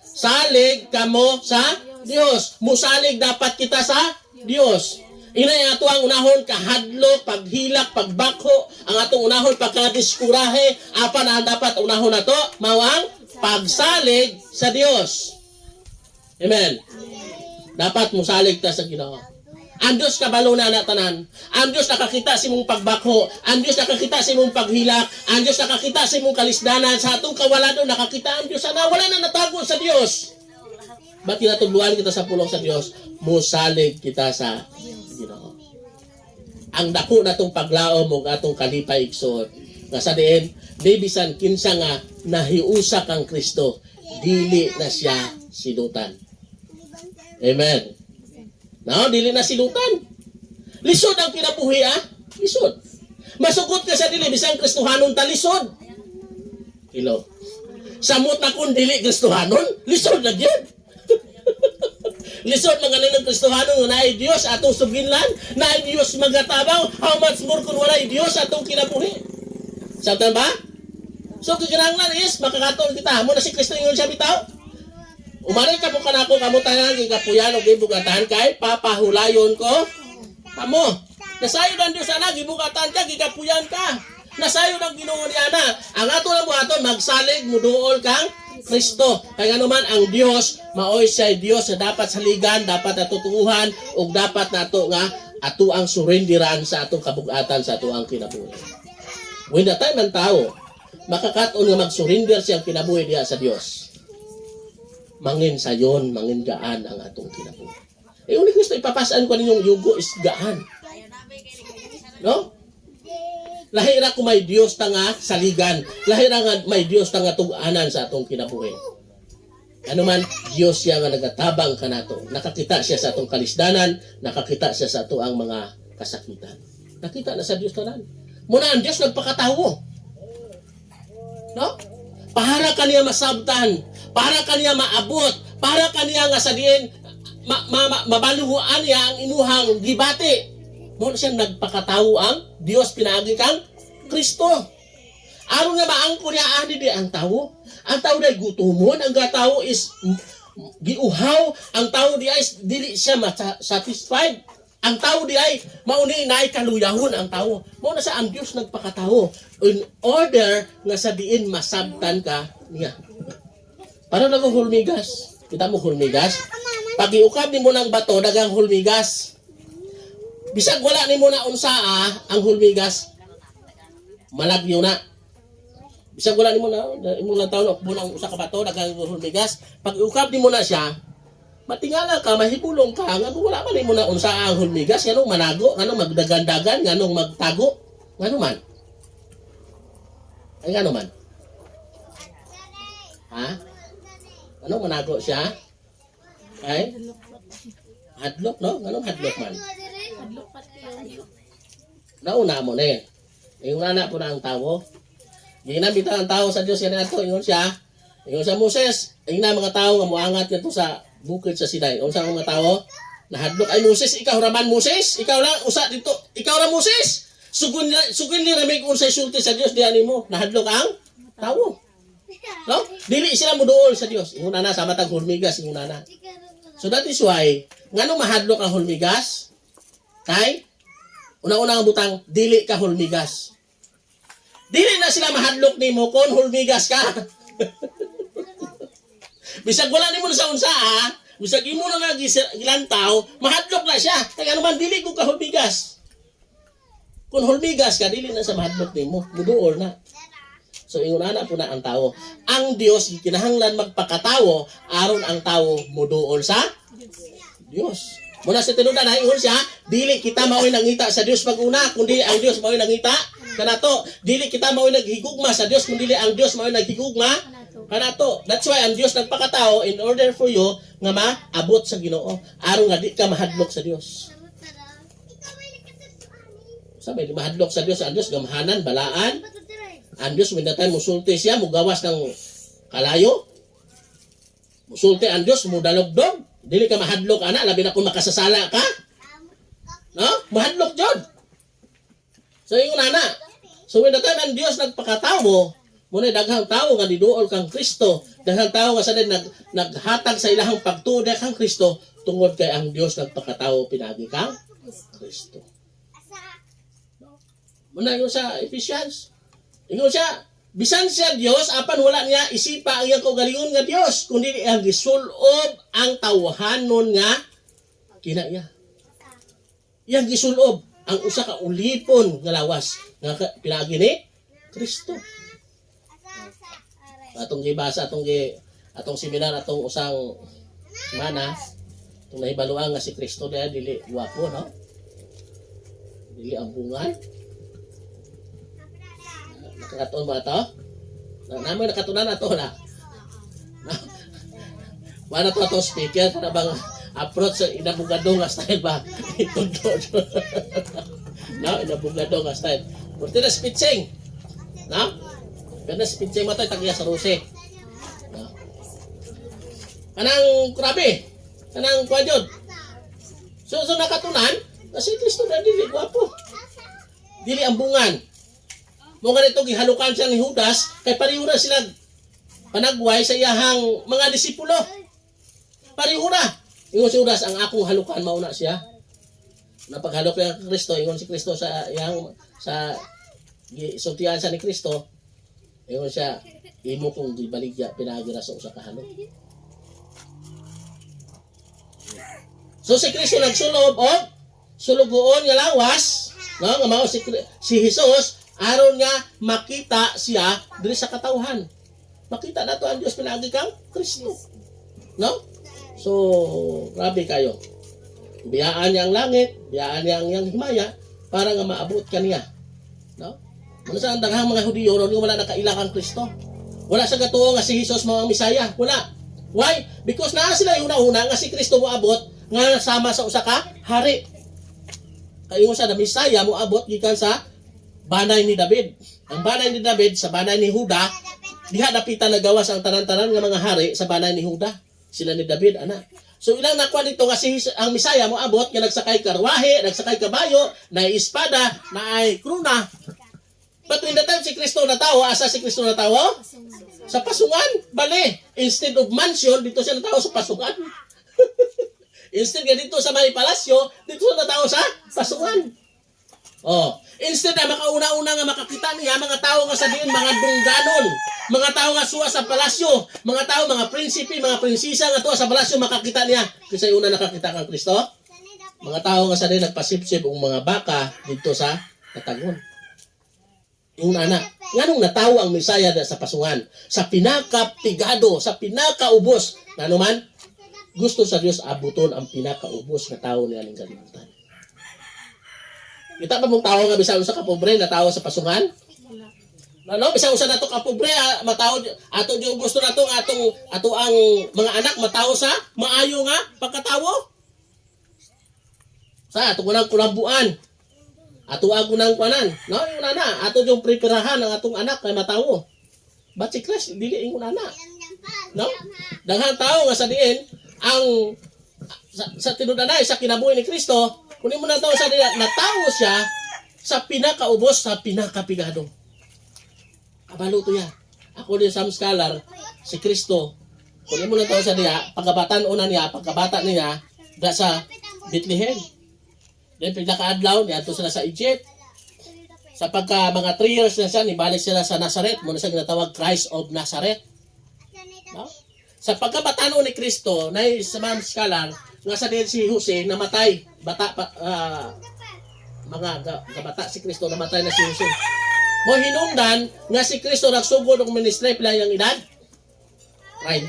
Salig kamo sa Dios. Musalig dapat kita sa Dios. Inay ato ang unahon kahadlok, paghilak, pagbakho, ang atong unahon pagkadiskurahe, apan ang dapat unahon nato mawang pagsalig sa Dios. Amen. Dapat musalig ta sa Ginoo. Ang Diyos kabalo na tanan. Ang Diyos nakakita sa imong pagbakho. Ang Diyos nakakita sa imong paghilak. Ang Diyos nakakita sa imong kalisdanan. Sa atong kawalan nakakita ang Diyos. Wala na natago sa Diyos. Ba't kinatuluan kita sa pulong sa Diyos? Musalig kita sa Ginoo. Ang dako na itong paglaom o atong kalipay iksod. Nga sa diin, di bisan kinsa nga nahiusa kang Kristo, dili na siya silutan. Amen. No, dili na silutan. Lisod ang kinabuhi Lisod. Masugot ka sa dili bisan Kristohanon ta lisod. Ilo. Samot na kung dili Kristohanon, lisod na gyud. Lisod mga nilang Kristohanon na ay Dios atong suginlan, na ay Dios magatabaw, how much more kung wala ay Dios atong kinabuhi. Sabtan ba? So kikinahanglan is makakatol kita mo na si Kristo ingon siya bitaw. Umari ka mo kanako kamo tanan gigapuyan og gibugatan kay papahulayon ko kamo. Nasayo ang Dios ana gibugatan ka gigapuyan ka. Nasayo ang Ginoo niana. Ang ato lang buhaton magsalig muduol kang Kristo. Kaya nga naman ang Dios maoy siya Dios na dapat saligan, dapat natutuuhan ug dapat nato nga ato ang surendiran sa atong kabugatan sa ato ang kinabuhi. When the time ng tao makakaton nga mag-surrender siyang kinabuhi diha sa Dios, mangin sayon, mangin gaan ang atong kinabuhi. Uni Kristo ipapasan ko ninyong yugo is gaan. No? Lahira ko may Dios tanga saligan. Lahira nga may Dios tanga tug-anan sa atong kinabuhi. Ano man, Dios siya nga nagatabang kanato. Nakakita siya sa atong kalisdanan, nakakita siya sa ato ang mga kasakitan. Nakita na sa Dios tanan. Muna ang Dios nagpakatawo. No? Para kaniya masabtan, para kaniya maabot, para kaniya nga sa diin mabaluhuan niya ang imuhang gibati. Mo siyang nagpakatawo ang Dios pinaagi kang Kristo. Aron nga maangko niya ani di ang tawo. Ang tawo day gutumon, ang tawo is giuhaw, ang tawo di ay dili siya satisfied. Ang tawo di ay mauni na ay kaluyahon ang tawo. Mo na sa ang Dios nagpakatawo in order nga sa diin masabtan ka niya. Para nang hulmigas. Kita mo hulmigas? Pag iukab nimo ng bato dagang hulmigas. Bisag wala nimo na unsaa ang hulmigas, malagyo na. Bisag wala nimo na imo lang taon bunang usa ka bato dagang hulmigas, pag iukab nimo na siya, matingala ka, mahibulong ka, nga wala man nimo na unsaa ang hulmigas, nganong manago, nganong magdagandagan, nganong magtago, ngano man. Ay ngano man. Ha? Anong manago siya? Ay? Hadlok, no? Anong hadlok man? Nauna mo na eh. Yung anak po na ang tao. Ginamitan ang tao sa Diyos yan ito. Ingon siya. Ingon sa Moses. Yung na mga tao nga muangat yan sa bukid sa Sinai. Ingon sa mga tao. Nahadlok. Ay Moses, ikaw raman Moses. Ikaw lang. Usa dito. Ikaw ra Moses. Sugun ni ramig unsay sulti sa Diyos. Diyan mo. Nahadlok ang tao. No? Dili sila muduol sa Diyos. Ingon na sa matang hulmigas. Ingon na. So that is why. Nganong mahadlok ang hulmigas? Kay? Una-una ang butang, dili ka hulmigas. Dili na sila mahadlok nimo kon hulmigas ka. Bisag wala nimo sa unsa bisag imo na gilantaw, mahadlok na siya. Kaya naman dili ko ka hulmigas. Kung hulmigas ka, dili na sa mahadlok nimo, muduol na. So ingon ana po na ang tao. Ang Dios kinahanglan magpakatawo aron ang tao muduol sa Dios. Muna sa tinudan na ingon siya, dili kita mao'y nangita sa Dios pag-una, kundi ang Dios mao'y nangita kanato. Dili kita mao'y naghigugma sa Dios, kundi ang Dios mao'y naghigugma kanato. That's why ang Dios nagpakatao in order for you nga maabot sa Ginoo, aron nga di ka mahadlok sa Dios. Sabi di mahadlok sa Dios, ang Dios gamhanan, balaan. Ang Dios minatay musulti siya, mugawas ng kalayo. Musulti ang Dios, mudalogdog. Dili ka mahadlok ana, labi na kung makasasala ka. No? Mahadlok jud. So ingon ana. So when the time ang Dios nagpakatawo, muna daghang tao nga diduol kang Kristo, daghang tao nga sadin naghatag sa ilahang pagtuo kang Kristo tungod kay ang Dios nagpakatawo pinagi kang Kristo. Muna yun sa Ephesians. Ingon siya, bisan siya Dios, apan wala niya isipa ang iyang kaugalingon nga Dios, kundi ang gisulob ang tawhanon nga kinaiya. Iyang gisulob ang usa ka ulipon nga lawas nga pinaagi ni Kristo. Atong gibasa atong seminar atong usang semana, itong nahibaluan nga si Kristo dili guwapo, no? Dili ang bungal. Nakatuon ba ito? Namin nakatunan na ito na. Wala to itong speaker na bang approach sa inabugado nga style ba? No, inabugado nga style. Pwede na spitching. No? Ganda si Pinsay mo tayo, tagya sa Rose. Kanang grabe. Kanang kwadyon. So nakatunan, kasi Kristo na dili, gwapo. Dili ambungan. Mga nito, gihalukan siya ni Judas, kay pariho na sila panagway sa iyahang mga disipulo. Pariho na. Ingon si Judas, ang akong halukan, mauna siya. Napaghalok niya kay Kristo, ingon si Kristo sa iyang, sa sultihan sa ni Kristo, ingon siya, imo kong gibaligya, pinagira sa usa ka halok. So si Kristo nagsulob o sulugoon nga lawas, no, nga mao si Jesus aron nga makita siya diri sa katawhan. Makita nato ang Dios pinagi kang Kristo. No? So, grabe kayo. Biyaan niya ang langit, biyaan niya ang iyang himaya para nga maabot kaniya. No? Muna sa daghang mga Hudiyo ron wala nakaila kang Kristo. Wala sa gatuo nga si Jesus mao ang Misaya. Wala. Why? Because naa sila yung una nga si Kristo moabot nga sama sa usa ka hari. Kaingon sa Misaya moabot gikan sa banay ni David. Ang banay ni David sa banay ni Huda, diha dapitan nagawas ang tanan-tanan nga mga hari sa banay ni Huda. Sila ni David, anak. So ilang nakuha dito nga si ang Misaya moabot nga nagsakay karwahe, nagsakay kabayo, na espada, na ay kruna. But when the time si Kristo natawo, asa si Kristo natawo? Sa pasungan. Bale, instead of mansion, dito siya natawo sa pasungan. Instead nga dito sa may palasyo, dito siya natawo sa pasungan. Oh, instead na makauna-una nga makakita niya mga tao nga sa diin mga dungganon, mga tao nga suwa sa palasyo, mga tao mga prinsipe, mga prinsesa nga tuwa sa palasyo makakita niya. Kasi una nakakita kang Kristo, mga tao nga sa diin nagpasipsip og mga baka dito sa katagon. Yung anak, nganong natawo ang Misaya sa pasungan, sa pinakapigado, sa pinakaubos, ngano man gusto sa Dios abuton ang pinakaubos nga tao niya ning kalibutan. Kita ba mong tao nga bisan sa kapobre na tao sa pasungan? Ano, bisan usa nato kapobre matawo ato yung gusto nato ato ang mga anak matawo sa maayo nga pagkatawo. Sa ato kunang kulambuan. Ato ang kunang kuanan, no? Yung nana, ato yung preparahan ang atong anak kay matawo. But si Christ dili ingon ana. No? Daghang tao nga sa diin ang sa tinudanay sa kinabuhi ni Kristo. Kunin mo na ito sa nila, natawo siya sa pinakaubos, sa pinakapigado. Kabalo to yan. Ako din sa scholar, si Kristo, kunin mo na ito sa niya, pagkabatan una niya, pagkabata niya, da sa Bethlehem. Then pagkakaadlaw, niya ito sila sa Egypt. Sa pagka mga 3 years na siya, nibalik sila sa Nazareth, muna siya ginatawag Christ of Nazareth. No? Sa pagkabataan ni Kristo, na sa mga scholar, nga sa din si Jose namatay bata mga kabata si Kristo namatay na si Jose mo hinungdan nga si Kristo nagsugod og ministry pila yang edad 30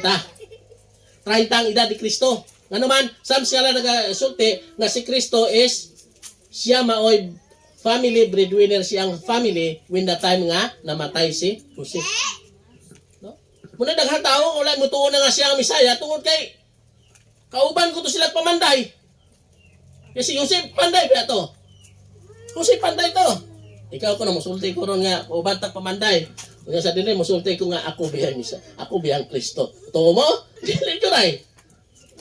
ang edad ni Kristo ngano man sam sila nagasulti nga si Kristo is siya maoy family breadwinner siyang family when the time nga namatay si Jose no muna daghang tawo wala mo tuon nga siya ang Misaya tungod kay kauban ko to sila pamanday. Kasi Jose panday ba to? Jose panday to. Ikaw ko na musulti ko ron nga kauban ta pamanday. Kung sa dinay musulti ko nga ako biyang isa. Ako biyang Kristo. Tuo mo? Dili joray.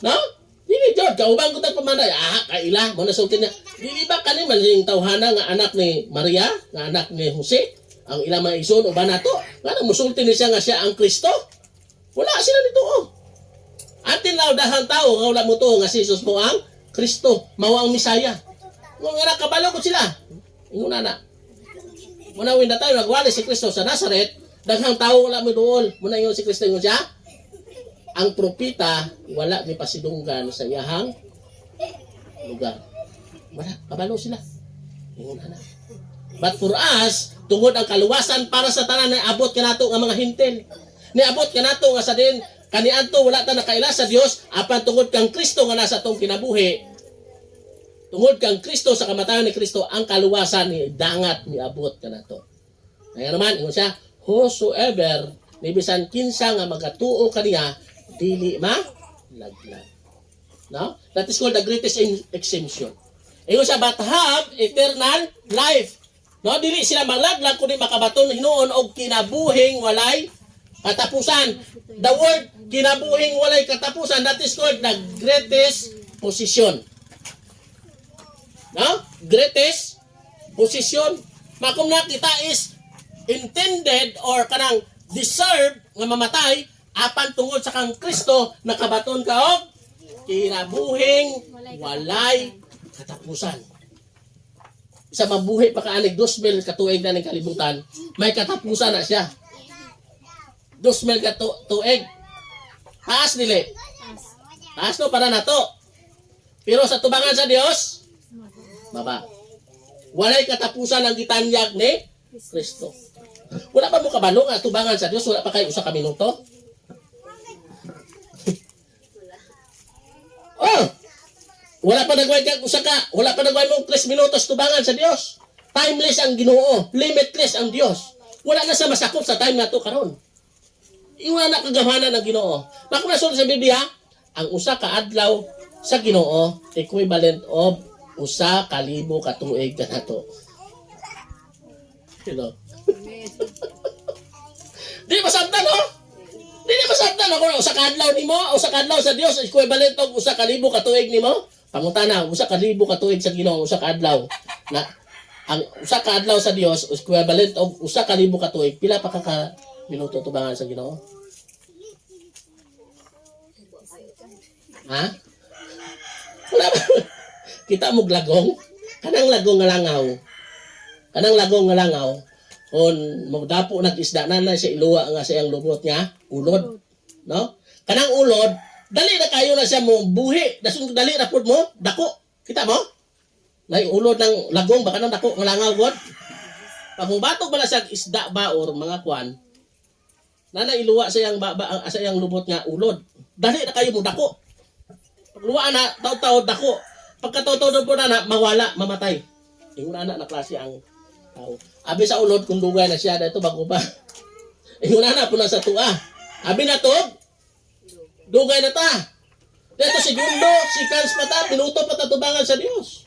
No? Dili jod kauban ko ta pamanday. Kaila mo na sulti niya. Dili ba kani man yung tawhana nga anak ni Maria, nga anak ni Jose, ang ilang mga ison o banato? Nga musulti ni siya nga siya ang Kristo? Wala sila dito oh. Atin law dahang tao nga wala mo to nga si Jesus mo ang Kristo, mao ang Misaya. Nga nga kabalo ko sila. Ingon na. Muna when tayo nagwali si Kristo sa Nazareth, daghang tao wala mo doon. Muna ingon si Kristo ingon siya. Ang propeta wala ni pasidunggan sa iyahang lugar. Wala, kabalo sila. Ingon na. But for us, tungod ang kaluwasan para sa tanan na abot kanato nga mga hintel. Niabot kanato nga sa din kaniadto wala ta nakaila sa Dios apan tungod kang Kristo nga nasa atong kinabuhi. Tungod kang Kristo sa kamatayon ni Kristo ang kaluwasan ni dangat niabot kanato. Kaya naman ingon siya, whosoever ni bisan kinsa nga magatuo kaniya dili laglag. No? That is called the greatest exemption. Ingon siya but have eternal life. No, dili sila malaglag kundi makabaton hinuon og kinabuhing walay katapusan. The word kinabuhing walay katapusan, that is called the greatest position. No? Greatest position. Makum na kita is intended or kanang deserved nga mamatay apan tungod sa kang Kristo nakabaton ka og kinabuhing walay katapusan. Sa mabuhi pa kaanig 2,000 katuig na ng kalibutan, may katapusan na siya. 2,000 katuig. Taas dili. Taas no para nato. Pero sa tubangan sa Dios, baba. Walay katapusan ang gitanyag ni Kristo. Wala pa mo kabalo nga tubangan sa Dios, wala pa kayo usa ka minuto. Oh. Wala pa nagway kag usa ka, wala pa nagway mo 3 minutos tubangan sa Dios. Timeless ang Ginoo, limitless ang Dios. Wala na sa masakop sa time nato karon. Iwa na kagamanan ng Ginoo. Makunasul sa Biblia, ang usa ka adlaw sa Ginoo equivalent of usa ka libo ka tuig kanato. You know? Di masabtan no? Di masabtan ako usa ka adlaw nimo, usa ka adlaw sa Dios equivalent og usa ka libo ka tuig nimo. Pangutana, usa ka libo ka tuig sa Ginoo, usa ka adlaw. Na ang usa ka adlaw sa Dios equivalent og usa ka libo ka tuig. Pila pa ka minuto tubangan sa Ginoo? Ha? Wala ba? Kita mo lagong? Kanang lagong nga langaw. Kanang lagong nga langaw. On magdapo nag-isda na siya iluwa nga sa iyang lubot niya, ulod. No? Kanang ulod, dali na kayo na siya mo buhi. Dasong dali na pud mo, dako. Kita mo? Nay ulod ng lagong baka nang dako nga langaw god. Pag mubatog ba na siya isda ba or mga kwan, na iluwa sa iyang lubot nga ulod. Dali na kayo mo dako. Pag luwa na taw-taw dako. Pagkataw-taw po na mawala, mamatay. Ingon na klase ang tao. Abi sa ulod kung dugay na siya dito bago pa. Ingon na po na sa tua. Abi na to, dugay na ta. Dito segundo, seconds pa ta, minuto pa ta tubangan sa Dios.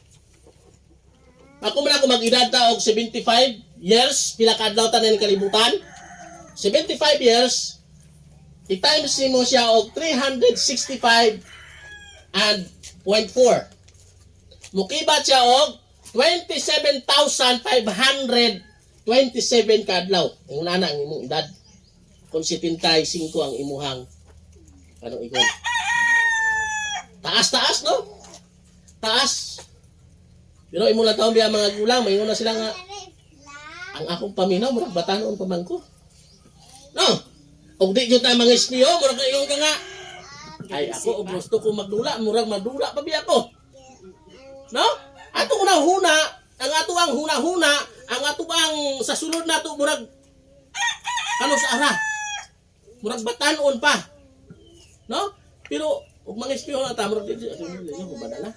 Ako man ako mag-edad ta og 75 years, pila ka adlaw ta na kalibutan. 75 years, i-times mo siya og 365 and 0.4. Mukibat siya og 27,527 kadlaw. Ang nana ang imong edad. Kung 75 ang imuhang anong igon. Taas-taas no? Taas. Pero imo na taon biya mga gulang, mayon na sila nga ang akong paminaw murag batanon pa man ko. No? Og di jud ta mga isniyo, murag kayo ka nga. Ay ako og gusto ko magdula, murag madula pa biya ko. No? Ato huna, ang ato ang huna-huna, ang ato ang sa sulod nato murag ano sa ara. Murag batanon pa. No? Pero ug mga espiyon na ta murag dito ko badala.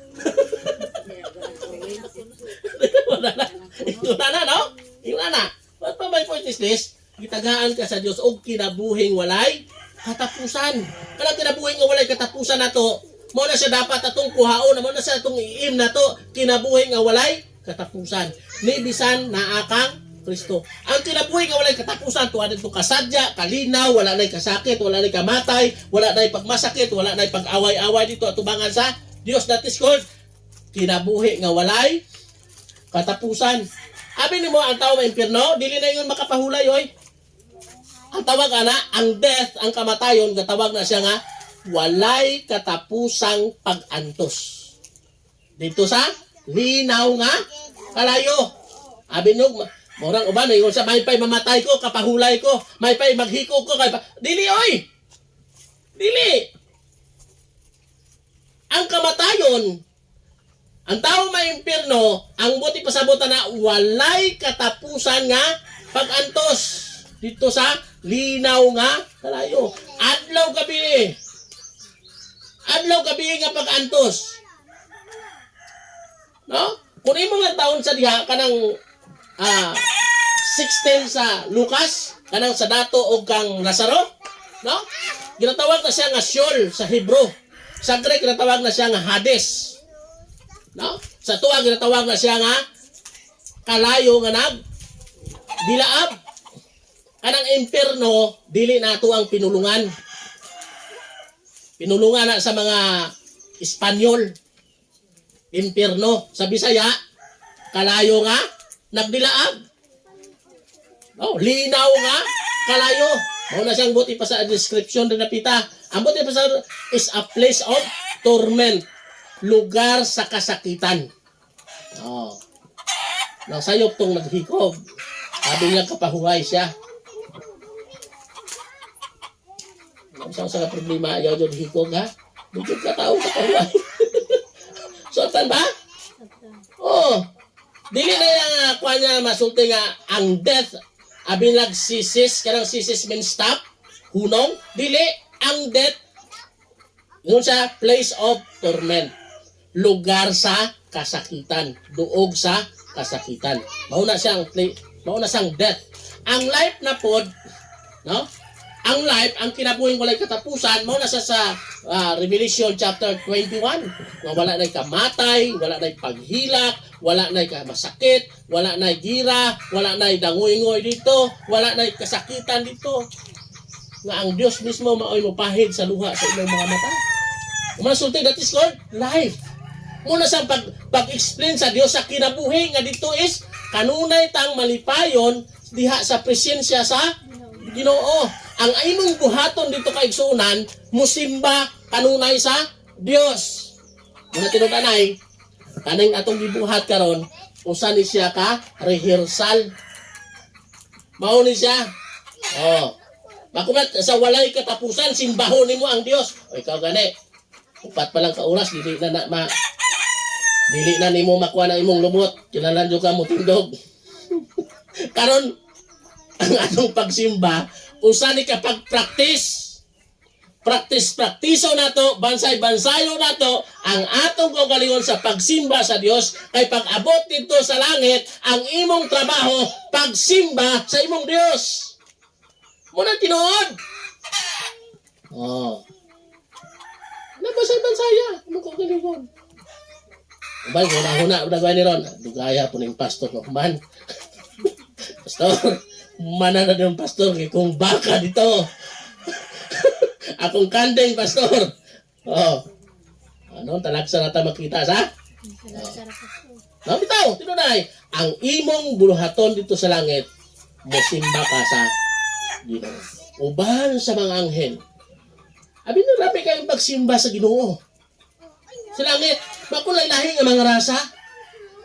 Badala. Badala no? Ingana. What pa may point is this? Gitagaan ka sa Dios og kinabuhing walay katapusan. Kana kinabuhing nga walay katapusan nato. Mo na siya dapat atong kuhaon, mo na siya atong iim na to, kinabuhi nga walay katapusan. Ni bisan naakang Kristo. Ang kinabuhi nga walay katapusan, tuwa dito kasadya, kalinaw, wala na'y kasakit, wala na'y kamatay, wala na'y pagmasakit, wala na'y pag-away-away dito at tubangan sa Dios. That is called kinabuhi nga walay katapusan. Abi ni mo ang tao may impyerno, dili na yun makapahulay, oy. Ang tawag ana, ang death, ang kamatayon, katawag na siya nga walay katapusang pag-antos. Dito sa linaw nga kalayo. Abi no, morang uban ingon sa may pay mamatay ko, kapahulay ko, may pay maghiko ko kay dili oy. Dili. Ang kamatayon, ang tao may impyerno, ang buti pasabutan na walay katapusan nga pag-antos. Dito sa linaw nga kalayo. Adlaw gabi. Adlaw gabi nga pag-antos. No? Kung imong lang taon sa diha kanang 16 sa Lucas, kanang sa dato o kang Lazaro, no? Ginatawag na siya nga Sheol sa Hebrew. Sa Greek ginatawag na siya nga Hades. No? Sa tuwa ginatawag na siya nga kalayo nga nag dilaab. Kanang impierno dili nato ang pinulungan. Pinulungan na sa mga Espanyol. Impierno sa Bisaya kalayo nga nagdilaab. Oh, linaw nga kalayo. Mao na siyang buti pa sa description din napita. Ang buti pa sa is a place of torment. Lugar sa kasakitan. Oh. Nang sayop tong naghikob. Sabi niya kapahuway siya. Ang sa problema ayaw dyan hikog ha. Bukod ka tao kapahuway. Sotan ba? Oh. Dili na yung kuha niya masulti nga ang death. Abilag sisis. Karang sisis means stop. Hunong. Dili. Ang death. Yun sa place of torment. Lugar sa kasakitan. Duog sa kasakitan. Mauna siyang death. Ang life na pod, no? Ang life, ang kinabuhing walay katapusan, mauna sa Revelation chapter 21. Nga wala na'y kamatay, wala na'y paghilak, wala na'y masakit, wala na'y gira, wala na'y dangoy-ngoy dito, wala na'y kasakitan dito. Nga ang Diyos mismo maoy mo pahid sa luha sa inyong mga mata. Umasulti, that is called life. Muna sa pag-explain sa Dios sa kinabuhi nga dito is kanunay tang malipayon diha sa presensya sa Ginoo. Ang imong buhaton dito kay igsunan musimba kanunay sa Dios. Muna tinud-anay kaning atong gibuhat karon usa ni siya ka rehearsal. Mao ni siya. Oh. Makumat sa walay katapusan simbahon nimo ang Dios. O ikaw gani. Upat pa lang ka oras dili na nimo makuha na imong lumot. Kinalan jud ka mo tindog. Karon ang atong pagsimba usa ni ka pagpractice. Praktiso nato, bansay-bansayo nato ang atong kaugalingon sa pagsimba sa Dios kay pag-abot dito sa langit ang imong trabaho pagsimba sa imong Dios. Muna tinuod. Oh. Nabansay-bansaya, imong kaugalingon. Ubay, huna-huna, udagay ni Ron. Dugaya po ng pastor ko. Man, pastor, mana na ng pastor. Kung baka dito. Akong kandeng, pastor. Oh. Ano, talaksa na tayo makita, sa? Oh. Bitaw, tinunay. Ang imong buluhaton dito sa langit, musimba ka sa Ginoo. Uban sa mga anghel. Abi na rapi kayong pagsimba sa Ginoo. Sa langit, makulay lahi nga mga rasa.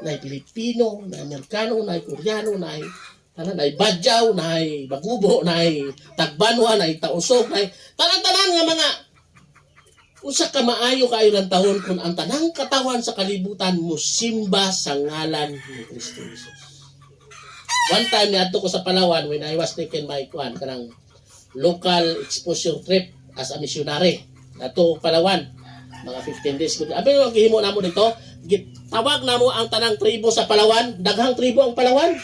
Nay Pilipino, nay Amerikano, nay Koreano, nay Badyaw, nay Bagubo, nay Tagbanwa, nay Tausog, nay tanan-tanan nga mga usa ka maayo kayo ng tahon kung ang tanang katawan sa kalibutan mo simba sa ngalan ni Kristo Jesus. One time niadto ko sa Palawan when I was taken by kanang local exposure trip as a missionary. Nato Palawan. Mga 15 days. Abi mo gihimo namo dito, tawag namo ang tanang tribo sa Palawan, daghang tribo ang Palawan.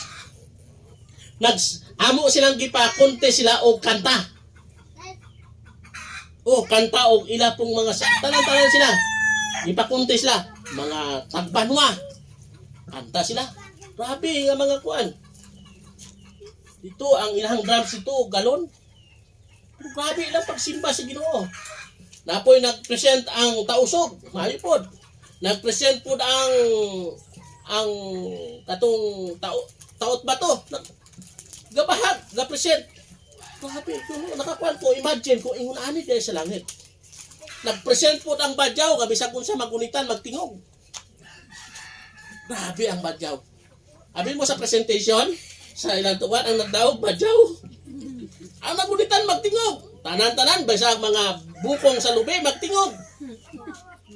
Amo silang gipakonte sila og kanta. Oh, kanta og ila pong mga tanan-tanan sila. Gipakonte sila, mga Tagbanwa. Kanta sila. Grabe nga mga kuan. Dito ang ilang drums ito, galon. Grabe ilang pagsimba sa Ginoo. Napoy nag-present ang Tausog, maayo pod. Nag-present pod ang katong taot bato. Gabahag, ga-present. Grabe, nakakuan ko, imagine ko ingon ani diri sa langit. Nag-present pod ang Badyaw, kabisag kun sa magunitan, magtingog. Grabe ang Badyaw. Abi mo sa presentation, sa ilang tuwan ang nagdaog Badyaw. Ang magunitan magtingog. Tanan-tanan, basta mga bukong sa lubi, magtingog.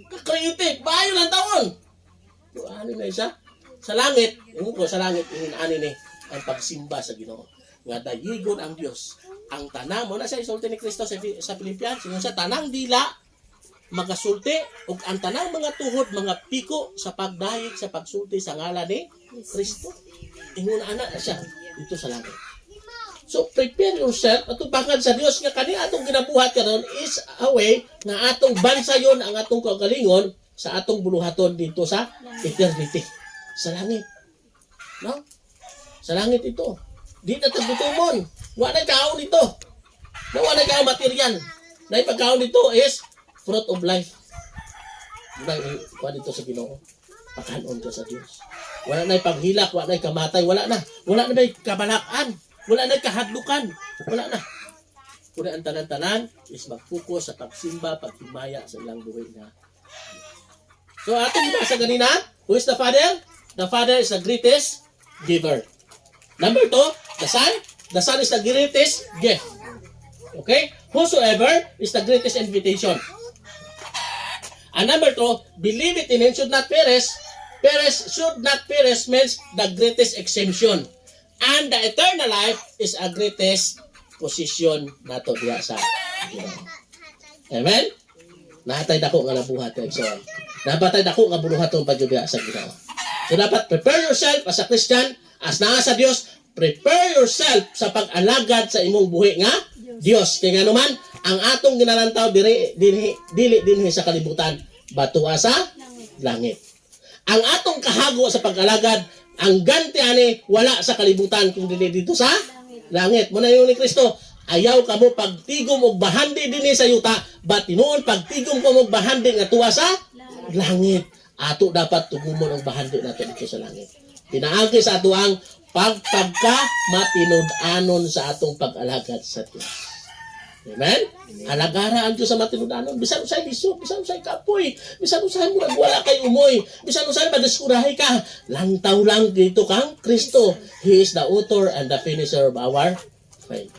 Kakreative, bayo lang taon. Ano na isa? Sa langit, yung ko sa langit, yung ani ni, ang pagsimba sa Ginoo. Nga dayigon ang Diyos. Ang tanang, mo na sa isulti ni Kristo sa Philippians, yung sa tanang dila, magasulti, ug ang tanang mga tuhod, mga piko sa pagdayeg, sa pagsulti sa ngalan ni Kristo. Ingon ana na siya dito sa langit. So, prepare yourself at tupakan sa Dios nga kani atong ginabuhat karon is a way nga atong bansayon ang atong kaugalingon sa atong buluhaton dito sa eternity, sa langit. No? Sa langit ito. Di na tagbutumon. Wala kaon ito. No, wala kaon material. Na ipagkaon dito is fruit of life. Wala dito sa Ginoo. Pakanon ka sa Dios. Wala na paghilak, wala na kamatay, wala na. Wala na may kabalakan. Wala na kahadlukan. Wala na. Kuna ang tanan-tanan is mag-focus sa pagsimba, paghimaya sa ilang buhay na. So atong nasa ganina, who is the Father? The Father is the greatest giver. Number 2, the Son. The Son is the greatest gift. Okay? Whosoever is the greatest invitation. And number 2, believe it in him should not perish. Should not perish means the greatest exemption. And the eternal life is a greatest position nato diha sa Ginoo. Amen? Nahatay dako nga nabuhat kay so. Dapat dako nga buluhaton pa jud diha sa Ginoo. So dapat prepare yourself as a Christian, as naa sa Dios, prepare yourself sa pag-alagad sa imong buhi nga Dios. Kay nga naman ang atong ginalantaw dili dinhi sa kalibutan, batua sa langit. Ang atong kahago sa pag-alagad, ang ganti ani wala sa kalibutan kundi dito sa langit. Muna yung ni Kristo, ayaw ka mo pagtigom og bahandi dinhi sa yuta, but tinuon pagtigom ko og bahandi nga tuwa sa langit. Ato dapat tugumon og bahandi nato dito sa langit. Pinaagi sa ato ang pagka matinud-anon sa atong pag-alagad sa Dios. Amen? Alagaraan Diyos sa matinud-anon. Bisan usay lisod, bisan usay kapoy, bisan usay murag wala kay umoy, bisan usay madeskurahay ka, lantaw lang dito kang Kristo. He is the author and the finisher of our faith.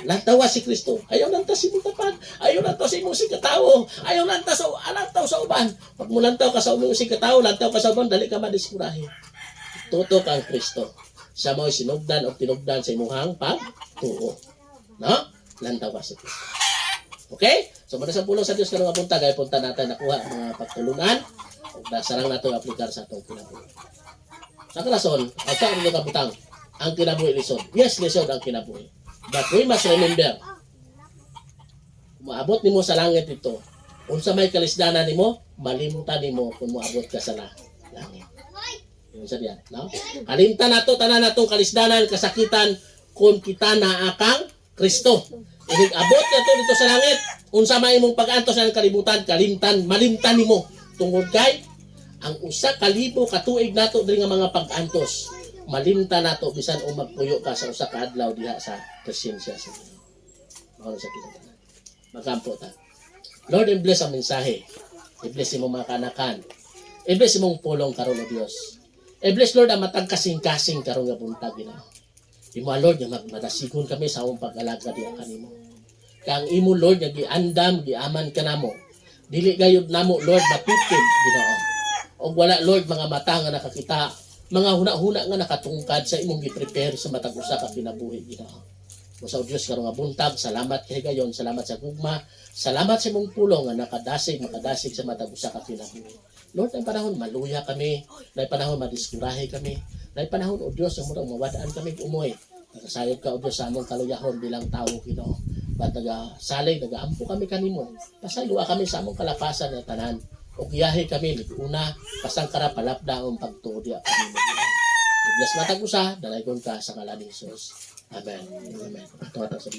Lantawa si Kristo. Ayaw lantaw si mutapan. Ayaw lantaw si imong sikatawo. Ayaw lantaw sa uban. Pag mo lantaw ka sa imong sikatawo, lantaw ka sa uban, dali ka madeskurahay. Tutok ang Kristo. Siya mo'y sinugdan o tinugdan sa imuhang pagtuo. No? Lantaw ka sa Kristo. Okay? So, muna sa pulong sa Diyos ka nung apunta, gaya punta natin nakuha mga pagtulungan. Sarang natin aplikar sa itong kinabuhi. Sa kalason, ang saan rin kabutang, ang kinabuhi lisod. Yes, lisod ang kinabuhi. But we must remember, maabot nimo sa langit ito, unsa may kalisdanan nimo, malimtan nimo kung moabot ka sa langit. Yun sa diyan, no? Kalimtan nato tanan natong kalisdanan, kasakitan kung kita naa kang Kristo. Inig abot nato dito sa langit, unsa may imong pag-antos sa kalibutan, malimtan nimo tungod kay ang usa ka libo ka tuig nato diri nga mga pag-antos. Malimtan nato bisan o magpuyo ka sa usa ka adlaw diha sa presensya sa Ginoo. Mao sa kinahanglan. Magampo ta. Lord, bless ang mensahe. I-bless imong mga kanakan. I-bless imong pulong karon o Dios. I-bless Lord ang matag kasing-kasing karon nga buntag Ginoo. Imo Lord nga magmadasigon kami sa among pag-alaga diha kanimo. Kang imo Lord nga giandam, giaman kanamo. Dili gayud namo Lord mapitid Ginoo. Og wala Lord mga mata nga nakakita, mga huna-huna nga nakatungkad sa imong gi-prepare sa matag usa ka kinabuhi Ginoo. Sa Dios karon nga buntag, salamat kay gayon, salamat sa gugma, salamat sa imong pulong nga makadasig sa matag usa ka kinabuhi. Lord, ay panahon maluya kami, na panahon madiskurahe kami, na panahon o Dios ang murang mawadaan kami umoy. Nakasayod ka o Dios sa among kaluyahon bilang tao Ginoo. Ba't nagasalay, nagaampo kami kanimo. Pasayloa kami sa among kalapasan na tanan. O giyahe kami, una, pasangkara palapda ang pagtuodya kami mo. Bless matag usa, dalagon ka sa ngalan ni Jesus. Amen. Amen. Ito sa